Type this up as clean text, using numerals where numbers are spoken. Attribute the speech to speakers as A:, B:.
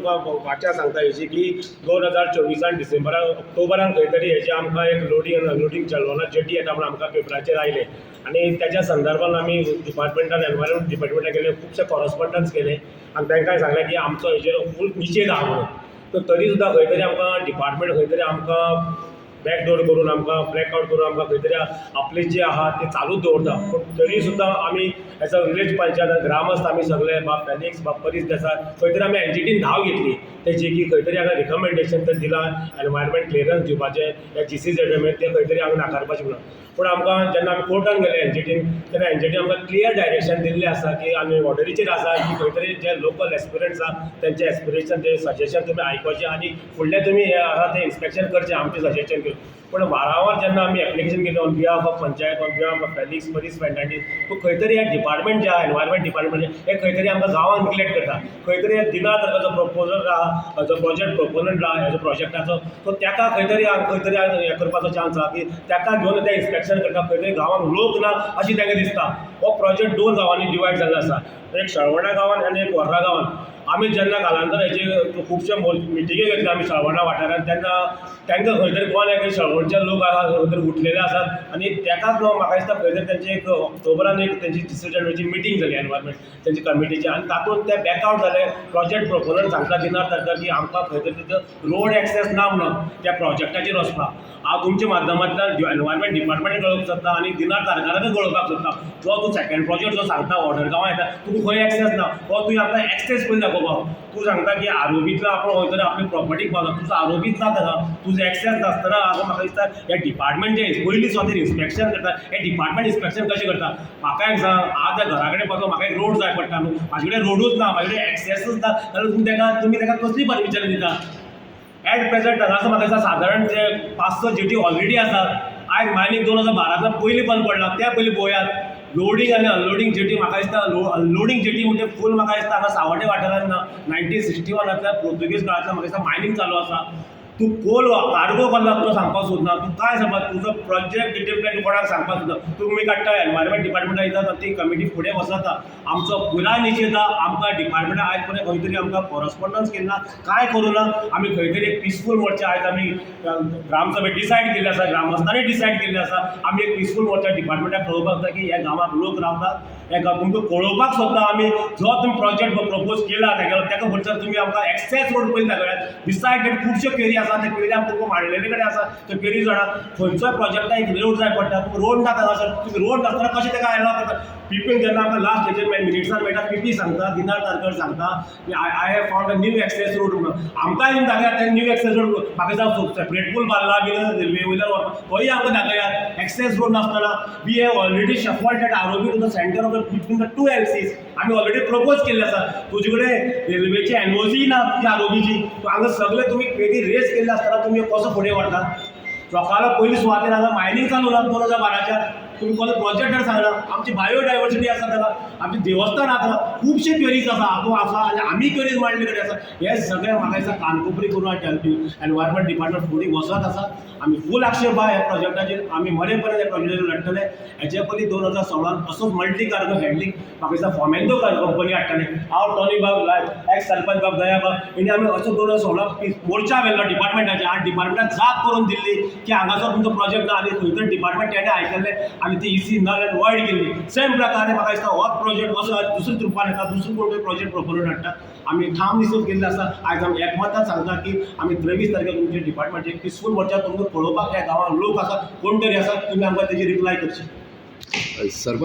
A: तुमकां वाचा सांगता हेची की 2024 डिसेंबराक ऑक्टोबरान खंय तरी हेजे आमकां एक लोडिंग अनलोडिंग चलवना जेटी येता म्हणून आमकां पेपराचेर आयले आनी त्याच्या संदर्भान आमी डिपार्टमेंटान एनवायरमेंट डिपार्टमेंटान गेले खुबशे कॉरस्पॉन्डन्स केले आनी तांकांय सांगलें की आमचो हेजेर फूल निशेध आहा म्हणून. तर तरी सुद्दां खंय तरी आमकां डिपार्टमेंट खंय तरी आमकां बॅकडोर करून आमकां ब्लॅकआउट करून आमकां खंय तरी आपले जे आहा ते चालूच दवरता. पूण तरी सुद्दां आमी एज अ विलेज पंचायत ग्रामस्थ आमी सगळे बाब फॅलिक्स बाब परीस देसाय खंय तरी आमी एनजीटीन धांव घेतली तेची की खंय तरी हांगा रिकमेंडेशन तर दिलां एनवायरमेंट क्लियरन्स दिवपाचें या GCZM ते खंय तरी हांगा नाकारपाचें म्हणून. पूण आमकां जेन्ना आमी कोर्टान गेले एनजीटीन तेन्ना एनजीटी आमकां क्लियर डायरेक्शन दिल्लें आसा की आमी ऑर्डरीचेर आसा की खंय तरी जे लोकल एस्पिरंट्स आसा तेंचे एस्पिरेशन ते सजेशन तुमी आयकपाचें आनी फुडलें तुमी हे आहा तें इन्स्पेक्शन करचें आमचें सजेशन घेवन. पूण वारंवार जेन्ना आमी एप्लिकेशन केलें on behalf of panchayat on behalf of Felix Parse Pernem पूण खंय तरी हे डिपार्टमेंट जे आहा एनवायरमेंट डिपार्टमेंट हे खंय तरी आमकां गांवांत निग्लेक्ट करता. खंय तरी दिना जो प्रपोजल आहा जो प्रोजेक्ट प्रोपोनंट आहा हेजो प्रोजेक्टाचो तो ताका खंय तरी हे करपाचो चान्स आहा की ताका घेवन ते इन्स्पेक्शन करता. खंय तरी गांवांत लोक ना अशें तांकां दिसता. हो प्रोजेक्ट 2 गांवांनी डिवायड जाल्लो आसा, एक शळवणा गांवांत आनी एक वर्रा गांवांत. आमी जेन्ना कालांतर हेचे खुबशे मिटिंगे घेतले आमी शळवणा वाठारांत तेन्ना तांकां खंय तरी कोण एक शळवणचे लोक आहा खंय तरी उठलेले आसात आनी ताकाच म्हाका दिसता खंय तरी तेंचे एक ऑक्टोबरान एक तेंची डिसिजनची मिटींग जाली एनवायरमेंट तेंची कमिटीची आनी तातूंत ते बॅकआउट जाले. प्रोजेक्ट प्रोपोनंट सांगता दिनार ताका की आमकां खंय तरी तिथं रोड एक्सेस ना म्हणून त्या प्रोजेक्टाचेर वचपाक. हांव तुमच्या माध्यमांतल्यान एनवायरमेंट डिपार्टमेंट कळोवंक सोदता आनी दिनार तारकाराकय कळोवपाक सोदता जो तूं सेकंड प्रोजेक्ट जो सांगता ऑर्डर गांवां येता तुका खंय एक्सेस ना हो तुवें आपलो एक्सेस पयलीं दाखोवपाक. तूं सांगता की आरोबीतलो आपण खंय तरी आपली प्रॉपर्टीक पावता तुजो आरोबीच ना ताका तुजो एक्सेस नासतना हांव म्हाका दिसता हे डिपार्टमेंट जे पयलीं स्वता इन्स्पेक्शन करता हे डिपार्टमेंट इन्स्पेक्शन कशें करता. म्हाका एक सांग हांव त्या घरा कडेन पावता म्हाका एक रोड जाय पडटा न्हू म्हाजे कडेन रोडूच ना म्हाजे कडेन एक्सेसूच ना जाल्यार तुमी ताका कसली परमिशन दिता. एट प्रेझेंट हांगासर म्हाका दिसता सादारण जे 5-6 जेटी ऑलरेडी आसात आयज मायनींग 2012 पयलीं बंद पडला त्या पयलीं पळोवयात. लोडिंग आनी अनलोडिंग जेटी म्हाका दिसता अनलोडिंग जेटी म्हणजे फूल म्हाका दिसता हांगा सावड्डे वाठारांत ना 1961 पोर्तुगीज काळांतल्यान म्हाका दिसता मायनींग चालू आसा. तूं कोल कार्गो कसला तो सांगपाक सोदना तूं काय सांगता तुजो प्रोजेक्ट डिटेल प्लॅन कोणाक सांगपाक सोदना तुमी काडटा एनवायरमेंट डिपार्टमेंटान येता ती कमिटी फुडें वचता. आमचो पुराय निशेध आमकां डिपार्टमेंटान आयज पर्यंत खंय तरी आमकां कॉरस्पॉन्डन्स केन्ना काय करूं ना. आमी खंय तरी एक पिसफूल मोर्चा आयज आमी ग्रामसभेत डिसायड केल्ले आसा ग्रामस्थांनी डिसायड केल्ले आसा आमी एक पिसफूल मोर्चा डिपार्टमेंटाक कळोवपाक जाता की ह्या गांवांत लोक रावतात हे तुमकां कळोवपाक सोदता आमी जो तुमी प्रोजेक्ट प्रपोज केला ताका म्हणसर तुमी आमकां एक्सेस रोड पयलीं दाखयात. बिसायड डेट खुबश्यो क्वेरी आसा ते क्वेरी आमकां तुमकां मांडलेले कडेन आसा त्यो क्वेरी जाणा खंयचोय प्रोजेक्टाक एक रोड जाय पडटा तुका रोड ना हांगासर तुमी रोड नासतना कशें ताका एलाव करता. पीपीन जेन्ना आमकां लास्ट हेचेर मिनिट्सान मेळटा पीपी सांगता दिनार तारकर सांगता की I have found a new access road म्हणून आमकांय तुमी दाखयात ते न्यू एक्सेस रोड म्हाका जावं सेपरेट पूल बांदला बी रेल्वे वयल्यान वचपाक खंय आमकां दाखयात. एक्सेस रोड नासतना we have already shuffled that ROB to the centre of the between the 2 LCs आमी ऑलरेडी प्रपोज केल्ले आसा. तुजे कडेन रेल्वेची एनओसी ना ती आरोबीची हांगा सगळे तुमी क्वेरी रेज केल्ले आसतना तुमी कसो फुडें व्हरता. लोकांना पयलीं सुवातेर हांगा मायनींग चालू ना 2012 तुमी कसलो प्रोजेक्टार सांगना. आमची बायोडायवर्सिटी आसा ताका आमची देवस्थान आसा खुबशे क्वेरीज आसा हातूंत आसा आनी आमी क्वेरीज मांडले कडेन आसा. हे सगळे म्हाका दिसता कानकोपरी करून एनवायरमेंट डिपार्टमेंट फुडें वचत आसा. आमी फूल आक्षेप आहा ह्या प्रोजेक्टाचेर आमी मरे पर्यंत ह्या प्रोजेक्टाचेर लढटले. हेचे पयलीं 2016 असोच मल्टी कार्गो हँडलिंग म्हाका दिसता फॉमेंदो कंपनी हाडटले. हांव टॉनी बाब एक्स सरपंच बाब दया बाब हेणी आमी असो 2016 मोर्चा व्हेल्लो डिपार्टमेंटाचेर आनी डिपार्टमेंटान जाप करून दिल्ली की हांगासर तुमचो प्रोजेक्ट ना आनी खंय तरी डिपार्टमेंट तेणे आयकल्ले आनी ती इसी नल एंड वॉइड केल्ली. सेम प्रकारे म्हाका दिसता होच प्रोजेक्ट असो दुसऱ्या रुपान येता दुसरो कोण तरी प्रोजेक्ट प्रोपोनंट हाडटा. आमी ठाम निसून केल्ले आसा. आयज आमी एकमतान सांगता की आमी 23 तारखेर तुमचे डिपार्टमेंटाचेर पिसफूल मोर्चा तुमकां पळोवपाक ह्या गांवांत लोक आसात कोण तरी आसात तुमी आमकां तेजी रिप्लाय करची.
B: सरपंच